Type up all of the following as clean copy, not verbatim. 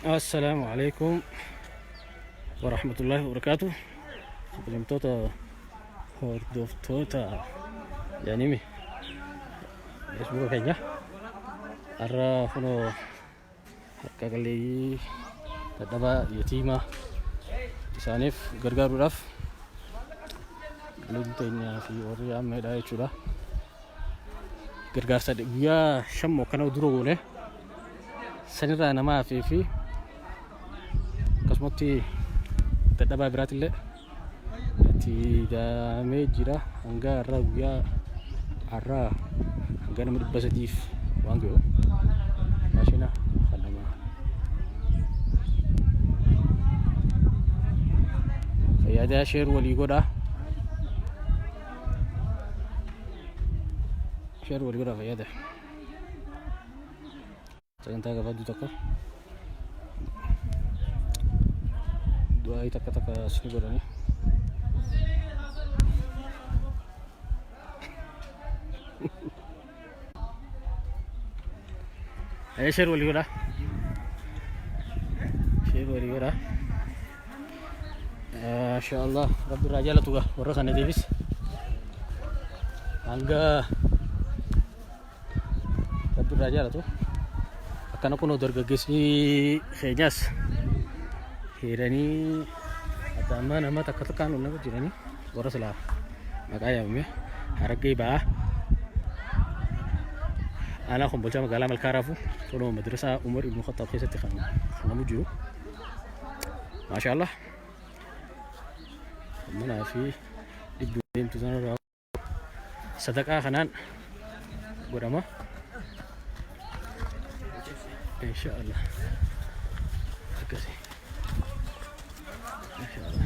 السلام عليكم ورحمة الله وبركاته. سلمتوتا هردوفتوتا يعني مي اسمه كينيا أرى فنو كالي تدبا يتيمة إسانيف غرغر رف لنتينيا في أوريا ميدا يشودا غرغر سد ويا شمو كانوا دروغونه سنرا نما في kasmoti tadaba biratille ti da me jira anga rawiya arra anga namud basatif wango mashina khalama fayada share wali goda fayada tanta ga fadu takka dua taka sini gorani ayo share wali gora insyaallah rabbi rajala tuga warra kana devis angga rabbi rajala tu akan kuno dargagesi khayas hirani atama nama takatakan unna jirani warasla makaya me haragay ba ana khum bolcha magala mal karafu tono madrasa umar ibn khattab khaysati khanamu jiro ما شاء الله منا في دبلوم تزان صدقة خنان قدامه إن شاء الله كذي إن شاء الله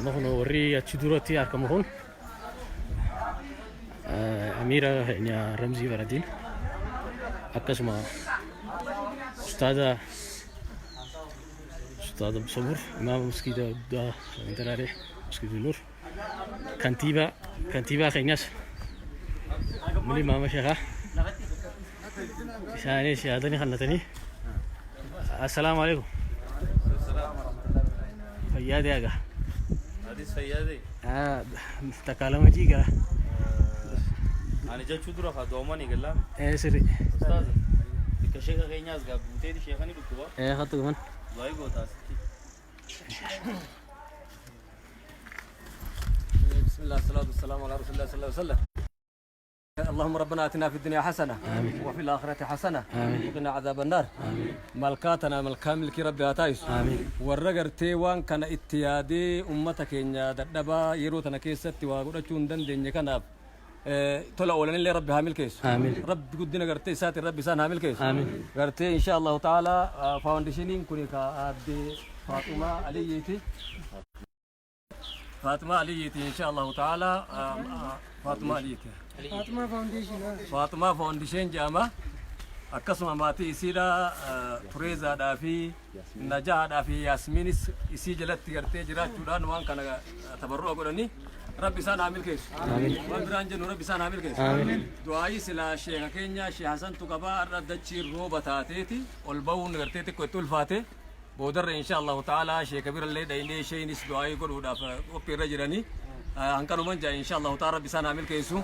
نحن نوري أشدورتي أركمهون أميرة هي رمزي وردين أكسما أستاذ بصبر إمام مسجد دا انتراري مسجد النور كنتيبة خيناس ملي ماما شيخة شاني شهادني خلتني السلام عليكم. السلام ورحمة الله وبركاته. فيادي أجا. حديث فيادي. تكلم جيجا. أنا جا شدرا خدوماني قلنا. سري. أستاذ. كشيخة خيناس قاب بوتي شيخاني بكتوا. خطو من. لاي قوتاس. بسم الله الصلاة والسلام على رسول الله صلى الله عليه وسلم. اللهم ربنا آتنا في الدنيا حسنة آمين. وفي الآخرة حسنة آمين. وقنا عذاب النار. آمين. ملكاتنا ملكامل كي ربي آتايس. آمين. ورغرتي وان كان اتيادي أمتك إن دبا يروتنا كيستي وقرأتون دندن كناب طلع أولا اللي ربي هامل كيس. آمين. رب قدنا قرتي ساتر ربي سان هامل كيس. آمين. قرتي إن شاء الله تعالى فاونديشنين كونيكا أدي فاطمة عليتي إن شاء الله تعالى فاطمة فاونديشن جامع أكسم ماتي إسيرا فريزا دافي نجاح دافي ياسمينس إسي جلت تيرتي جرات جودان وان كان تبرع قرني ربي سان عامل كيس آمين. وبرانجن ربي سان عامل كيس آمين. دعائي سلا شيخ كينيا شيخ حسن تقبا ردتشي روبة تاتيتي والبون غرتيتي كويتول فاتي بودر إن شاء الله تعالى شيء كبير اللي دايني شيء نس دعائي قرود وبير جراني أنكر من جاي إن شاء الله تعالى ربي سنعمل كيسو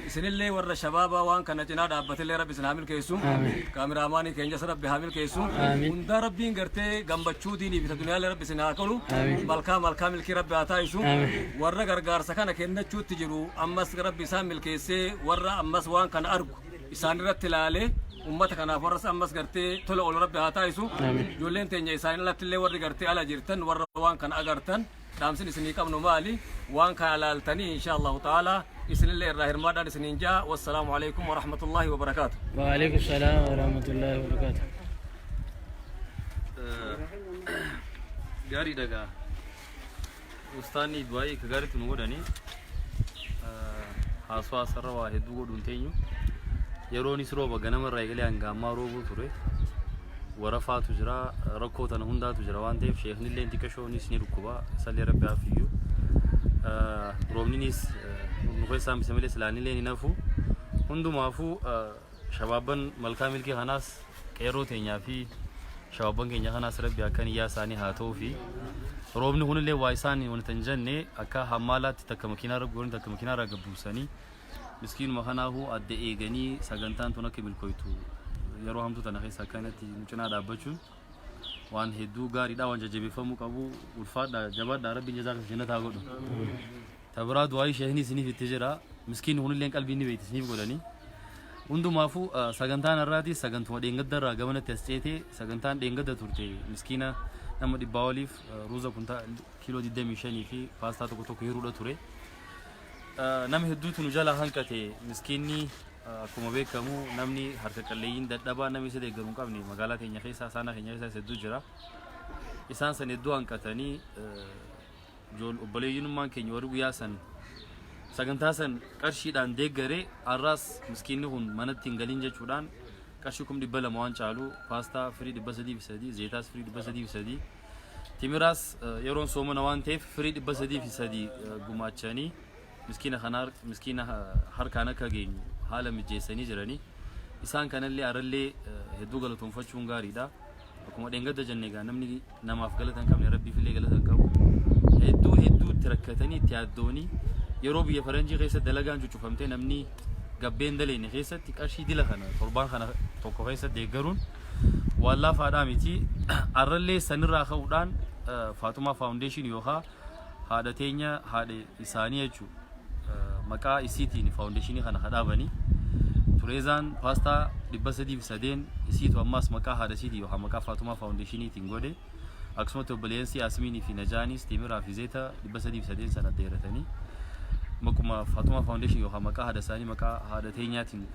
سن اللي ورا الشباب وان كان جنا دابت اللي ربي سنعمل كيسو كاميرا ماني كينجس ربي عامل كيسو وندا ربي غرتي جنبچو ديني في الدنيا اللي ربي سنعاكلو ملكا ملكي ربي عطايسو ورا غرغار سكان كيننا چوت تجرو أمس ربي سامل كيسي ورا أمس وان كان أرجو إسان رتلالي أمتك أنا فرس أمس قرتي طلع أول ربي هاتايسو جولين تنجي ساين لا تلي ورد قرتي على جرتن ور وان كان أقرتن دامسين سني كم نمالي وان كان على التاني إن شاء الله تعالى إسن الله الرحيم مادا سنينجا والسلام عليكم ورحمة الله وبركاته. وعليكم السلام ورحمة الله وبركاته. جاري دعا أستاني دواي كجاري تنوداني حاسوا سر واحد دو دونتينيو يروني سرو بغنم الرجال عنعما روبو ثوري ورفع تجرا ركوت أنا هندا تجرا وانتي في شيخ نيل انتي كشو نيسني ركوبا سالي ربي عفيو رومني نيس نقول سام بسميله سلاني لين نافو هندو مافو شبابن ملكامل كي خناس كيرو تينيا في shawaban keenya kanaas rabbi akka niyyaa isaanii haa ta'uu fi roobni kunillee waa isaanii wanta hin jenne akka hammaalaatti takka makiinaa irra goonii takka makiinaa irra gabbuusanii miskiinuma kanaahu adda eeganii sagantaan tun akka milkooytu yeroo hamtuu tana keessa akkanatti cinaa dhaabbachuun waan hedduu gaariidha waan jajjabeeffamuu qabu ulfaadha jabaadha rabbiin jazaa kan jannata haa godhu tabiraa du'aa sheehni isiniif itti jira miskiin kunillee qalbii ni beekti isiniif godhanii hundumaafuu sagantaan irraati sagantuma dheengadda irraa gamanatti as ceetee sagantaan dheengadda turte miskiina nama dhibbaa waliif ruuza kuntaa kiiloo 25 fi paastaa tokko hiruudha ture nama hedduutu nu jala hanqate miskiinni akkuma beekamu namni harka qalleeyyiin dadhabaa namni isa deeggaru hin qabne magaalaa keenya keessa saana keenya keessa hedduu jira isaan san hedduu hanqatanii obboleeyyinummaan keenya warri guyyaa san sagantaa san qarshiidhaan deeggaree arraas miskiinni kun manatti hin galiin jechuudhaan qarshii 200 waan caalu paastaa firii 303 zeetaas firii 303 timiraas yeroon soomana waan ta'eef firii 303 gumaachanii miskiina harkaan akka geenyu haala mijeessanii jiranii isaan kanallee arallee hedduu galatoonfachuun gaariidha akkuma dheengadda jenne egaa namni namaaf galata hin qabne rabbiifillee galata hin qabu hedduu itti rakkatanii itti yaaddoonii yeroo biyya faranjii keessa dalagaan cuccufamtee namni gabbeen daleenne keessatti qarshii dila kana torbaan kana tokko keessa deeggaruun waan laafaadhaa miti arrallee sanirraa ka'uudhaan Faatumaa Foundation yookaan haadha teenya haadha isaanii jechuudha maqaa isiitiin foundationii kana hadhaabanii tureezaan paastaa 303 isiitu ammaas maqaa haadha isiitii yookaan maqaa Faatumaa Foundationiitiin godhe akkasumas obboleessi Yaasmiinii fi Najaanis Timiraa fi Zeeta 303 sana dheeratanii makuma Faatumaa Foundation yookaan maqaa haadha isaanii maqaa haadha teenyaatiin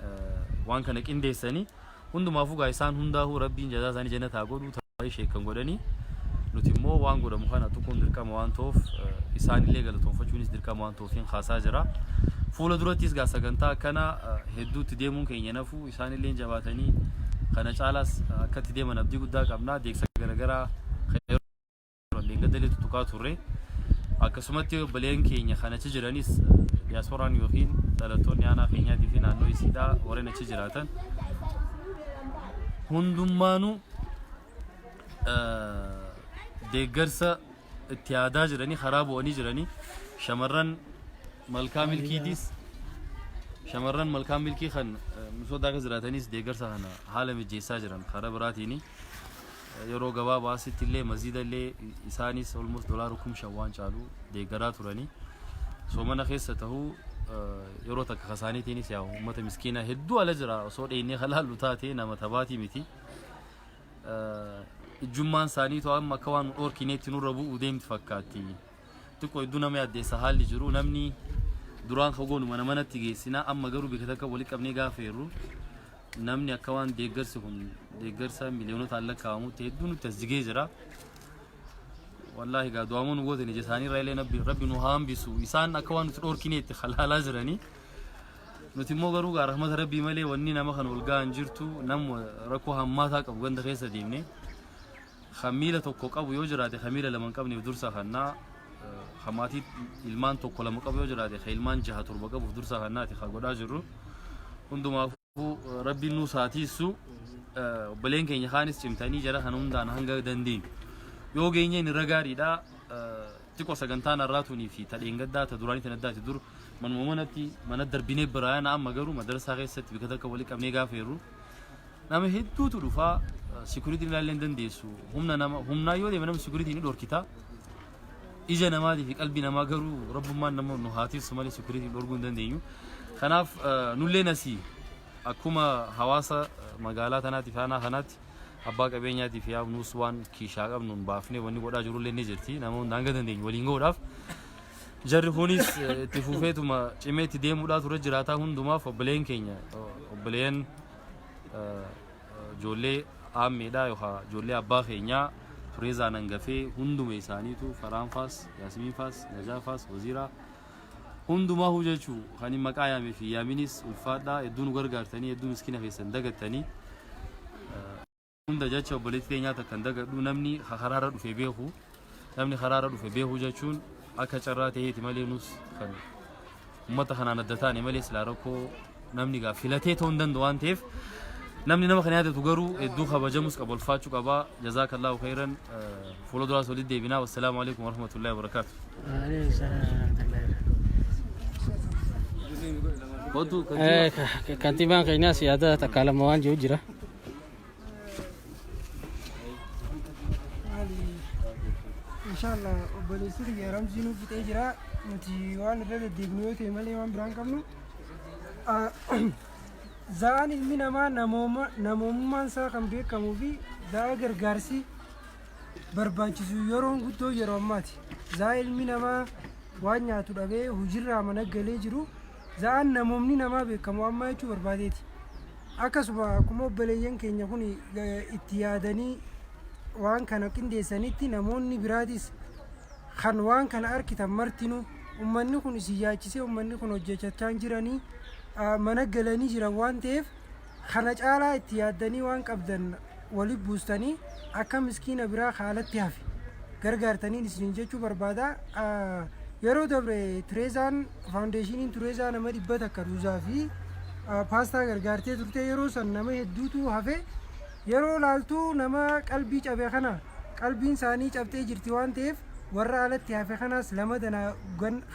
waan kana qindeessanii hundumaafuu gaa isaan hundaa'uu rabbiin jazaa isaanii jannataa godhu ta'ee sheekan godhanii nuti immoo waan godhamu kana tuquun dirqama waan ta'uuf isaanillee galatoonfachuunis dirqama waan ta'uufiin haasaa jira fuula durattis gaa sagantaa akkana hedduutti deemuun keenya nafuu isaanillee jabaatanii kana caalaas akkatti deeman abdii guddaa qabna deegsa garagaraa gaddalee tutuqaa turre akkasumatti obboleen keenya kanachi jiranis diaasporaan yookiin dhalattoonni aanaa keenyaatii fi naannoo isiidhaa warreen achi jiraatan hundummaanuu deeggarsa itti yaadaa jiranii karaa bu'anii jiranii shamarran malkaa milkii kan misoota akka jiraatanis deeggarsa kana haala mijeessaa jiran karaa biraatiini yeroo gabaabaasitti illee maziida illee isaanis almost $5,000 waan caalu deeggaraa turanii soomana keessa tahuu yeroo takka kasaaniitiinis yaa uummata miskiina hedduu ala jira osoo dheennee halaallu taate nama tabaatii miti ijummaan isaanii to amma akka waan dhorkineetti nurra bu'uu deemti fakkaatti xiqqoo hedduu nama yaaddeessa haalli jiru namni duraan kagoonu mana manatti geessinaa amma garuu bika takka walitti qabnee gaafeerru namni akka waan deeggarsi kun deeggarsa miliyoonota lakkaa'amutti hedduu nutti as jigee jira wallahi gaa du'amuun gootanii isaanii irraa illee rabbi nu haambisu isaan akka waan nuti dhorkineetti halaalaa jiranii nuti immoo garuu gaa rahmata rabbii malee wanni nama kan ol ga'an jirtu nama rakkoo hammaataa qabu ganda keessa deemne khamiila tokko qabu yoo jiraate khamiila lama qabne dursa kannaa khamaati ilmaan tokko lama qabu yoo jiraate ilmaan 6-7 qabu dursa kannaati godhaa jirru hundumaafuu rabbiin nu saatiisu obboleen keenya kaanis cimtanii jara kan hundaan hanga dandeenyu yoo geenye ni ragaariidha xiqqoo sagantaan arraatuunii fi tadheen gaddaa ta duraanii tan addaati dur manuma manatti mana darbinee biraayana amma garuu madarsaa keessatti bika takka walitti qabnee gaafeerru nama hedduutu dhufaa security ilaallee dandeessu humnaa yoo deema nama security ni dhorkita ija namaatii fi qalbii namaa garuu rabbummaan nama nu haatiisu malee security dhorguu hin dandeenyu kanaaf nullee nasii akkuma hawaasa magaalaa tanaatti fi aanaa kanaatti abbaa qabeenyaatii fi nuus waan kiishaa qabnuun baafnee wanni godhaa jirullee ni jirti nama hundaan hanga dandeenyu waliin gahuudhaaf jarri kunis itti fufeetuma cimee itti deemuudhaa ture jiraataa hundumaaf obboleen keenya obboleen ijoollee aammeedhaa yookaan ijoollee abbaa keenyaa tureezaan hangafee hunduma isaaniitu Faraanfaas Yaasmiinfaas Najaafaas Waziiraa hundumaa hojjechuu kan maqaa yaamee fi yaaminis ulfaadhaa hedduu nu gargaartanii hedduu miskiina keessan dagattanii hunda jecha obboleetti keenyaa takkan dagadhu namni karaarra dhufee beeku namni karaarra dhufee beeku jechuun akka carraa ta'eeti malee nus kan uummata kanaan adda taane malee silaa rakkoo namni gaa filatee ta'uu hin danda'u waan ta'eef namni nama kana yaadatu garuu hedduu kabajamus qaba ulfaachuu qaba jazaakallahu khairan fuula duraas walitti deebinaa wassalaamu alaikum warahmatullahi wabarakaatu kantiibaan keenyaas yaada takaalama waan jiru jira inshallah obboleessi kiyya ramsiinuu fixee jira nuti waan irra deddeebinu yoo ta'e malee waan biraan qabnu za'aan ilmi namaa namoomummaan isaa kan beekamuu fi za'a gargaarsi barbaachisu yeroon guddoo yeroo ammaati za'a ilmi namaa waan nyaatu dhabee hojiirraa mana galee jiru za'aan namoomni namaa beekamu amma jechuu barbaadeeti akkasuma akkuma obboleeyyan keenya kun itti yaadanii waan kana qindeessanitti namoonni biraatis kan waan kana arkitan martinu ummanni kun isin yaachisee ummanni kun hojjechaa jiranii mana galanii jiran waan ta'eef kana caalaa itti yaaddanii waan qabdan walitti buustanii akka miskiina biraa haalatti hafe gargaartanii isin jechuu barbaada yeroo dabre Tireezaan faawundeeshiniin Tireezaa nama 100 akka ruuzaa fi paastaa gargaartee turte yeroo san nama hedduutu hafe yeroo laaltuu nama qalbii cabe kana qalbiin isaanii cabtee jirti waan ta'eef warra alatti hafe kanaas lama dana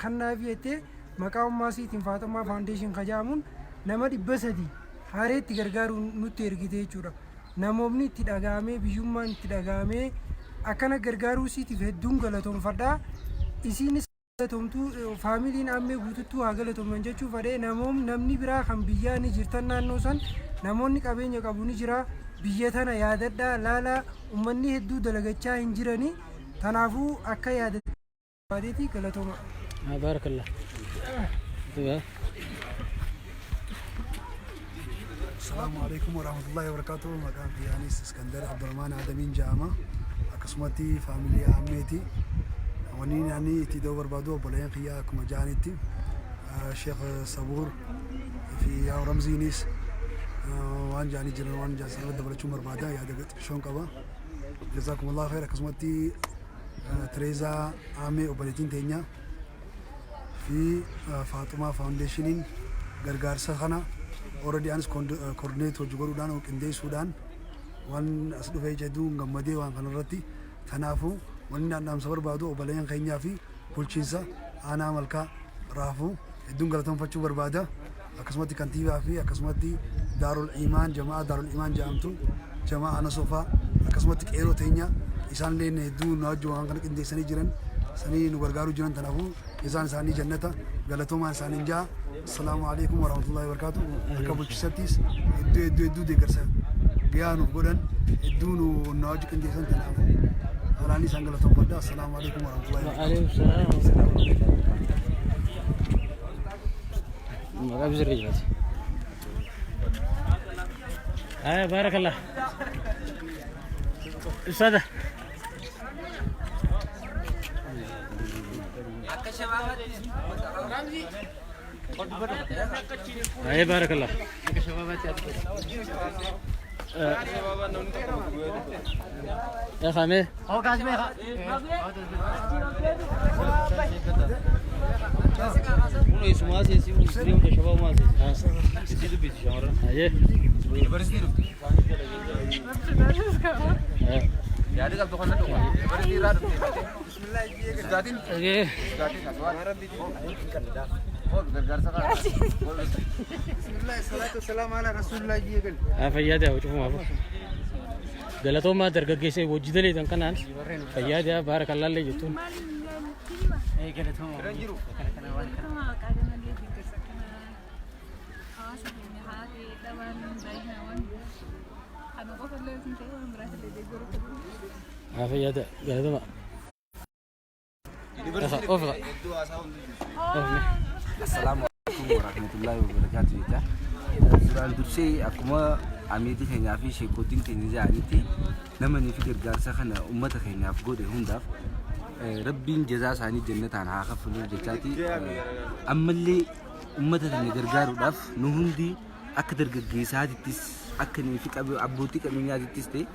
kannaa fi jettee maqaa ummaasiitiin Faaxummaa faawundeeshin kajaamuun nama 300 haareetti gargaaruun nutti ergite jechuudha namoonni itti dhagaamee biyyummaan itti dhagaamee akkana gargaaruu siitiif hedduun galatoomfadhaa isiinis galatomtuu faamiliin ammee guututtuu haa galatoman jechuu fadhee namni biraa kan biyyaa ni jirtan naannoo san namoonni qabeenya qabu ni jira biyya tana yaadadhaa laalaa ummanni hedduu dalagachaa hin jiranii tanaafuu akka yaadateeti galatoma barakallah السلام عليكم ورحمة الله وبركاته مقام في أنيس اسكندر عبد الرحمن آدمين جامع أقسمتي فاميليا عميتي ونين يعني تدور بربادو بلاين خيا كما جانتي الشيخ صبور في رمزينيس وان جاني جلال وان جالس رد بلشوا مربادا يا دقت شون كبا جزاكم الله خير أقسمتي تريزا عامي وبلتين تينيا في فاطمة فاونديشنين غرغار سخنا already ans coordinate hojii dhaan qindeessuudhaan waan as dhufee jedhu gammadee waan kanarratti tanaafu wanni dhaamsa barbaadu obboleeyyan keenyaa fi bulchiinsa aanaa malkaa raafuu hedduun galateeffachuu barbaada akkasumatti kantiibaa fi akkasumatti daarul iimaan jamaa daarul iimaan jedhamtu jamaa ana sofaa akkasumatti qeeroo teenya isaan leen hedduu nu wajjin waan kana qindeessanii jiran sanii nu gargaaruu jiran tanaafu isaan isaanii jannata galatoomaan isaaniin jaa السلام عليكم ورحمة الله وبركاته. أكبر شتيس يدو ديكرسا بيانو بدن يدونو ناجي كندي سنتنا أراني سانغلا توبدا السلام عليكم ورحمة الله وبركاته. عليكم السلام ما بزر رجعت بارك الله أستاذ بارك الله يا خامي فياده وشوفوا ما قالتهم ما درجة وجد لي ذن كنان فياده بارك الله اللي جتون فياده قالتهم السلام عليكم ورحمة الله وبركاته. سورة الدرسي أكما عميتي خنيا في شيء كودين تنزع عنيتي لما نفكر جالسة خنا أمتها خنيا في جودة هندف ربي جزاء عني جنة عن عاقب فلوس جتاتي أما اللي أمتها نجرجار ودف نهندي أقدر جيسات تيس أكني فيك أبوتي كمينيات تيستي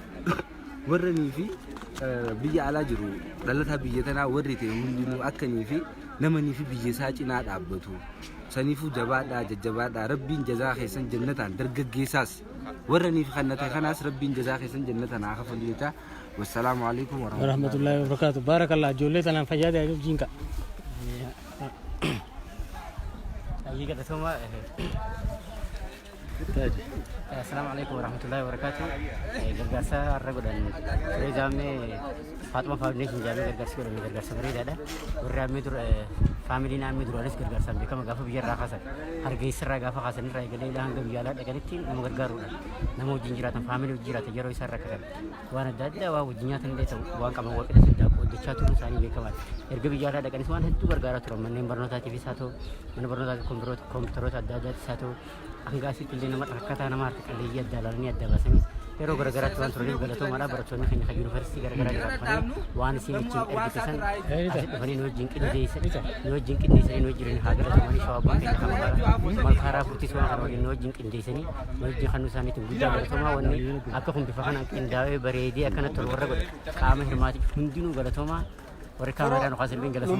ورني في بيجي على جرو دلتها بيجتنا وريتي هندي مو أكني في لما نفي بيجسات ناد عبده sanifu jabaadha jajjabaadha rabbiin jazaa keessan jannataan dargaggeessaas warranii fi kannata kanaas rabbiin jazaa keessan jannataan haa kafalu jecha wassalamu alaikum warahmatullahi wabarakatuh barakallah ijoollee tanaan fayyaade ayyuuf jiinqa أيها الأخوة السلام عليكم ورحمة الله وبركاته. جرجاسة الرجل رجامي فاطمة فاونديشن جامي جرجاسة ولا جرجاسة بريدة ده ورامي در فاميلي نامي در أليس جرجاسة بكم غافو بيجر راخاسة هرجع سر غافو خاسة نرى يقولي له هنگا بيجالا لكن تين نمو جرجارونا نمو جنجرات فاميلي وجيرات يجرو يسر ركض وانا دادا وجنيات نديت وان كم هو كده سيدا ودشاتو نساني بكمان هرجع بيجالا لكن سوان هنتو جرجارات ترى من برنوتا تي في ساتو من برنوتا كمبيوتر دادا ساتو angasi tilde nama rakata nama artikali yadda lalani yadda basani pero gara-gara tuan turun galato malah beratun kan university gara-gara depan wan sini cing education asyik bani no jingkin desa no jingkin desa no jirin hagara mani shawabun kita kamara mal khara putih suan khara no jingkin desa ni no jingkan nusani tu gudda galato ma wani akka hum bifakan angkin dawe baredi akana turwara god kame hirmati hundinu galato ma وري كاميرا نقاسم بين جلسة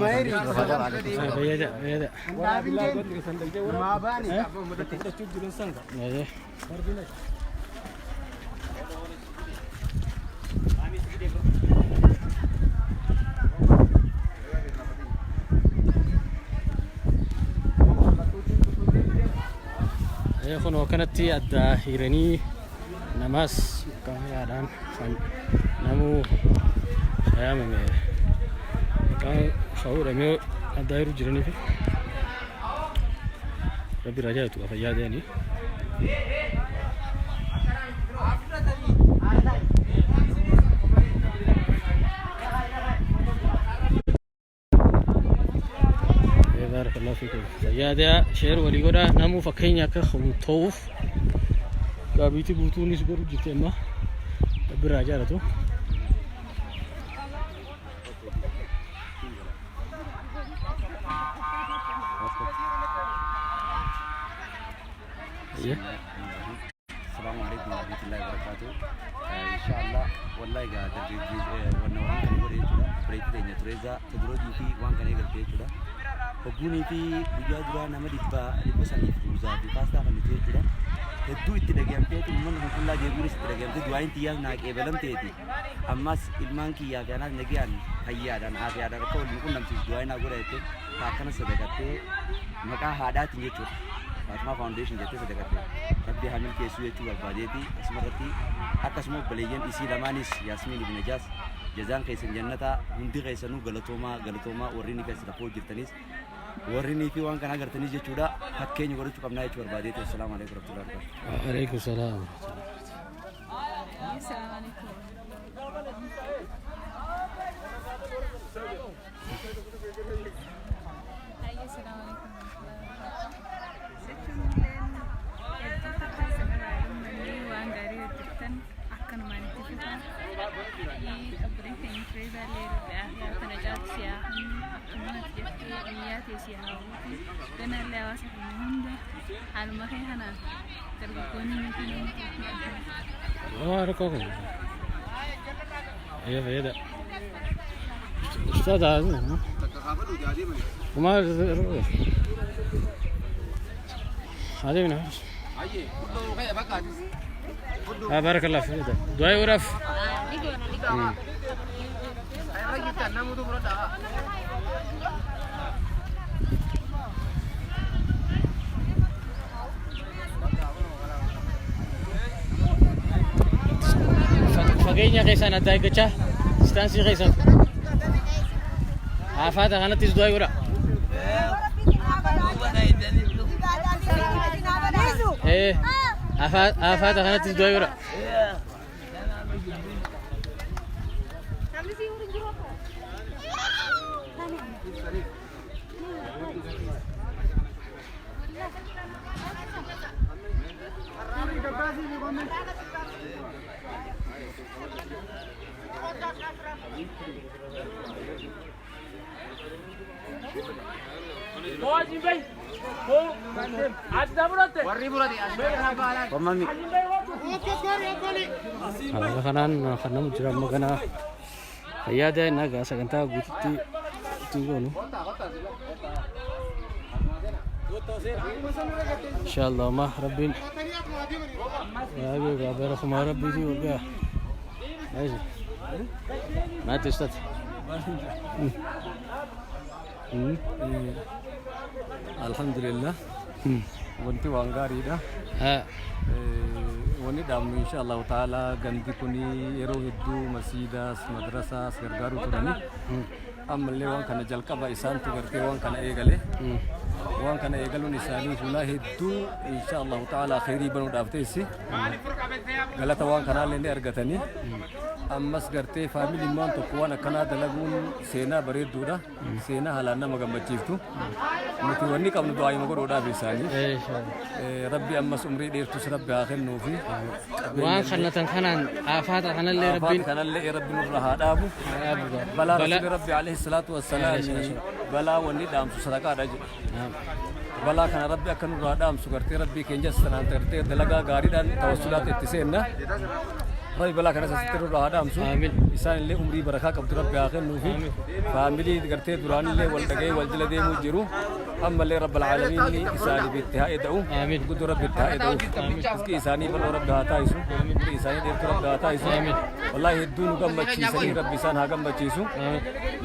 بيدا بيدا ما باني يكون وكانت الداهرني نماس كاميرا نمو أيام كان شعور أمي الداير جرني في ربي رجعت وفيا داني بارك الله فيكم فيا دا شير ولي غدا نمو فكينيا كخم توف قابيتي بوتوني سبر جتما ربي رجعت السلام عليكم ورحمة الله وبركاته. إن شاء الله والله قاعد ترجع وانا وان كان يقول يجوا بريت دينيا تريزا تدرودي في وان كان يقول يجوا وبوني في بجادرا نما دبا سني فوزا في باستا كان يجوا هدو إتلاقيام تيجي من كل جيبوري إتلاقيام تيجي دوائن تيال ناك إبلام تيجي أماس إلمان كي يا كنا نجيان هيا دان آخر دان كل نكون نمسك دوائن أقول إيه كأكنا سبكتة مكان هذا تيجي تشوف فاطمة فاونديشن جت سدكتة ربي حامل كيسو يجوا الباديتي اسمرتي أكسمو بليجن إسي لمانيس ياسمين بن نجاس جزان كيسن جنتا هندي كيسنو غلطوما وريني كيس رفوج جرتنيس وريني في وان كنا جرتنيس جتودا حكيني ورد شو كمنا يجوا الباديتي السلام عليكم ورحمة الله وبركاته. وعليكم السلام. السلام عليكم. السلام عليكم. بارككم يا فيدا استاذ وما هذه من بارك الله فيك دعاء ورف فقيني قيسان أداي كتشا ستانسي قيسان عفات أنا تزدوي ورا إيه عفات أنا تزدوي ورا Haala kanaan kan namu jira magana fayyaada nagaa sagantaa guututti ittiin goonu إن شاء الله ما ربي يا أبي بارك ما ربي دي وقع ماشي ما تستطيع الحمد لله وانت وانغاري ده wani damu insha Allah ta'ala gandi kuni yero hiddu masidas madrasa gargaru turani amalle wan kana jalqaba isan tu garte wan kana egalu nisani sula hiddu insha Allah ta'ala khairi banu daftesi galata wan kana lende argatani ammas garte family man to wana kana dalagun sena bareduda sena halanna magambachiftu muti wani kamnu duai mago da bisani rabbi ammas umri dirtu rabbi akhirnu fi وان خلنا خنان آفات خنا اللي ربي خنا اللي ربي نور هادابو بلا رسول ربي عليه الصلاة والسلام بلا وني دام صدقة رج بلا خنا ربي أكن نور هادام سكرتي ربي كنجس سنان ترتي دلقا غاري دان توسلات اتسينا ربي بلا خنا ستر نور هادام سو إنسان اللي عمري بركة كبر ربي آخر نوفي فاميلي كرتي دوران اللي والدقي والجلدي مجرو أما اللي رب العالمين إنساني باتهاء دعو قد رب اتهاء دعو اسكي إنساني بلو رب هاتايسو إنساني ديرت رب هاتايسو والله الدون قم بچيسني رب إنسان هاقم بچيسو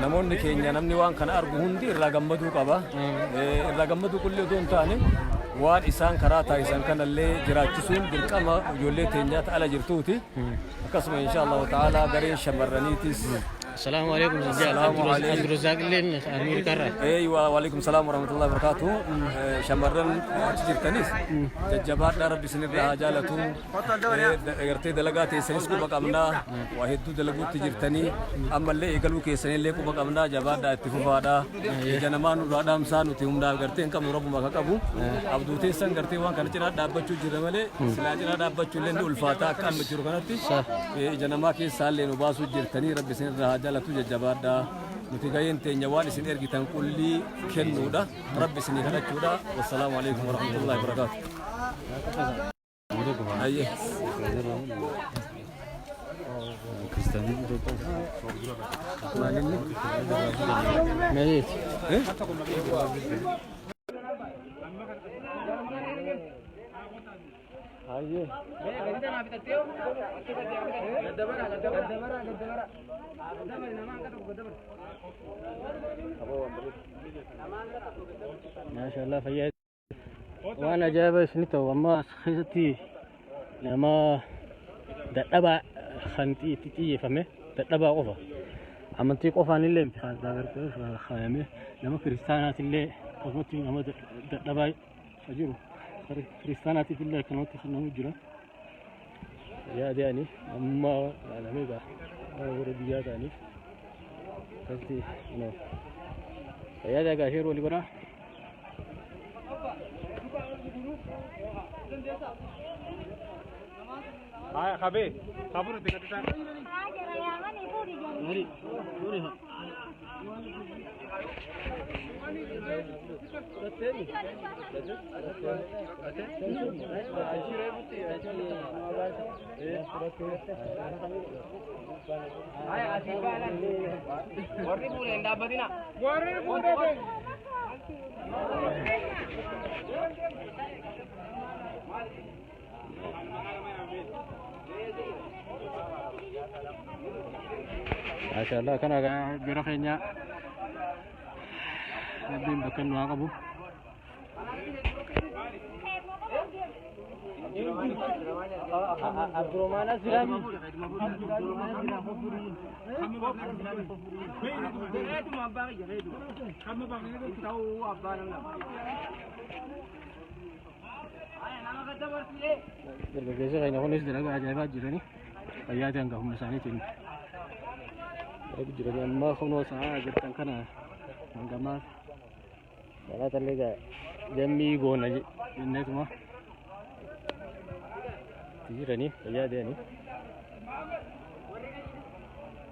نمون نكينيا نمني وان كان أرغو هندي إرغم مدو قبا إرغم مدو كل دون تاني وان إنسان كراتا إنسان كان اللي جراجسون بالقامة يولي تنيات على جرتوتي قسم إن شاء الله تعالى قرين شمرانيتيس السلام عليكم عبد الرزاق لين أمير كرة أيوة وعليكم السلام ورحمة الله وبركاته شمرن تجرتنيس جبات ربي سنير رجالته غرتي دلغاتي سنسكو بقامنا واحد دلغو تجرتني أما اللي يقلو كيسني اللي كو بقامنا جبات دا اتفادا جنمان رادام سانو تيوم دا غرتي كم رب ما كابو عبدو تيسن غرتي وان كان جنا دابچو جرمله سلاجنا دابچو لين الفاتا كان مجرو كانتي جنما كي سال لين باسو جرتني ربي سنير جالتو جبادا متغين تنيوان سن ارغيتان كلي كنودا ربي سني كدچودا والسلام عليكم ورحمه الله وبركاته ايه ما شاء الله فيا وانا جايب سنته وما خيستي لما دبا خنتي تيجي فمه دبا قفا عملتي قفا اللي امتحان دارت خامه لما كريستيانات اللي قسمتي لما دبا فجروا كريستيانات اللي كانوا تخنوا جرا يا داني اما على ميغا ورديات داني كنتي نو يا ده غاشير ولي برا هاي خبي خبر دكتور نري نوري ما شاء الله كان برخينا نبين بكن واقبو عبد الرحمن السلامي berbagai saya nak nulis dulu ajaib aja ni, ayat yang kau masani tu. Tapi jadi amma kau nulis aja tentang kana, manggamar. Kalau terlega jami go naji, ini semua. Jadi ni ayat dia ni.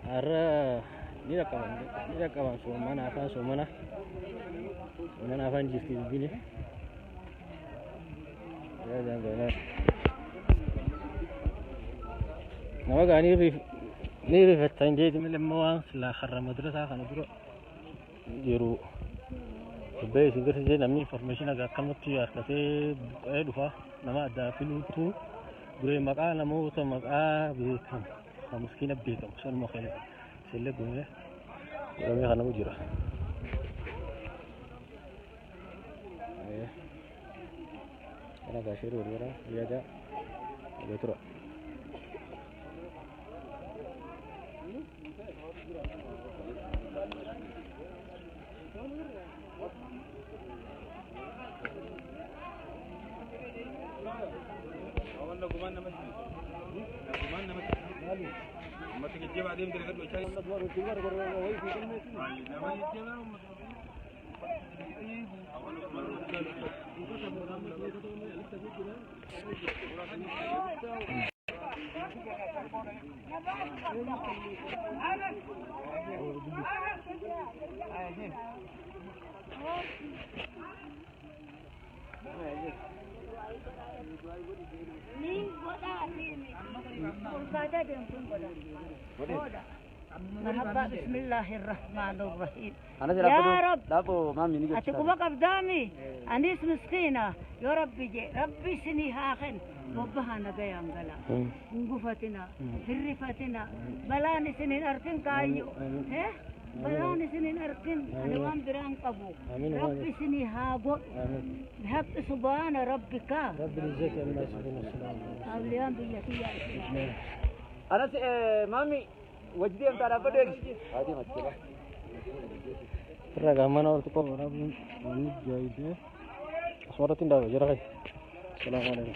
Ara ni rakaman somana apa jiski begini. Ya jangan benar. Nama gani ni rifat tanjid milam mawang selah kharra madrasah kan dulu jiru بيس درس زي نمي فرمشين أجا كمتي أركتي دفع نما أدا فيلوتو بري مقا نمو تو مقا بيكم خمسكين بيكم شو المخيلة سيلة بومي رمي خنمو جرا أنا كاشير ورورا يا جا بيترو مرحبا بسم الله الرحمن الرحيم أنا يا رب دابو ما مني أتكوبا قبدامي أنيس مسكينة يا ربي جي ربي سني هاخن وبها نجاي أنجلا نقفتنا هرفتنا بلاني سنين أركن كايو إيه بلاني سنين أركن ألوان بران قبو ربي سني هاجو بحق سبحان ربك رب العزة عما يصفون والسلام أولياء بالله يا أنا مامي وجدي أنت على بدك هذه مشكلة ترى كمان أول تقول رابين ونجايده أسمارة تنداو جرى السلام عليكم